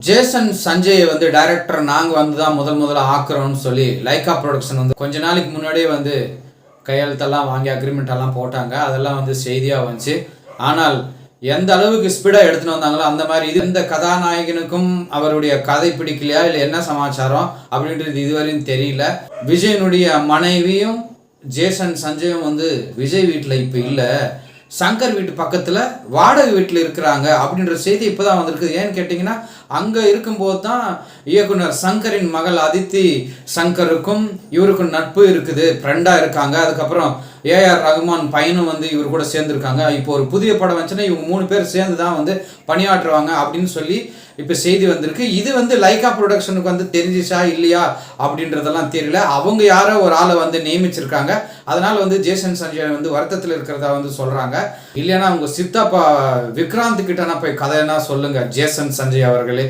Jason Sanjay வந்து director நாங்கள் வந்து தான் முதல்ல ஆக்குறோம்னு சொல்லி லைக்கா ப்ரொடக்ஷன் வந்து கொஞ்ச நாளைக்கு முன்னாடியே வந்து கையெழுத்தெல்லாம் வாங்கி அக்ரிமெண்ட் எல்லாம் போட்டாங்க. அதெல்லாம் வந்து செய்தியாக வந்துச்சு. ஆனால் எந்த அளவுக்கு ஸ்பீடாக எடுத்துன்னு வந்தாங்களோ அந்த மாதிரி இது இந்த கதாநாயகனுக்கும் அவருடைய கதை பிடிக்கலையா இல்லை என்ன சமாச்சாரம் அப்படின்றது இதுவரையும் தெரியல. விஜயனுடைய மனைவியும் ஜேசன் சஞ்சயும் வந்து விஜய் வீட்டில் இப்போ இல்லை, சங்கர் வீட்டு பக்கத்தில் வாடகை வீட்டில் இருக்கிறாங்க அப்படின்ற செய்தி இப்போ தான் வந்திருக்குது. ஏன்னு கேட்டிங்கன்னா அங்கே இருக்கும்போது தான் இயக்குனர் சங்கரின் மகள் அதித்தி சங்கருக்கும் இவருக்கும் நட்பு இருக்குது, ஃப்ரெண்டாக இருக்காங்க. அதுக்கப்புறம் ஏஆர் ரகுமான் பையனும் வந்து இவர் கூட சேர்ந்துருக்காங்க. இப்போ ஒரு புதிய படம் வந்துச்சுன்னா இவங்க 3 பேர் சேர்ந்து தான் வந்து பணியாற்றுவாங்க அப்படின்னு சொல்லி இப்போ செய்தி வந்திருக்கு. இது வந்து லைக்கா ப்ரொடக்ஷனுக்கு வந்து தெரிஞ்சிச்சா இல்லையா அப்படின்றதெல்லாம் தெரியல. அவங்க யாரோ ஒரு ஆளை வந்து நியமிச்சிருக்காங்க. அதனால வந்து ஜேசன் சஞ்சய் வந்து வருத்தத்தில் இருக்கிறதா வந்து சொல்றாங்க. இல்லைன்னா அவங்க சித்தப்பா விக்ராந்த் கிட்டனா போய் கதைனா சொல்லுங்க ஜேசன் சஞ்சய் அவர்களே.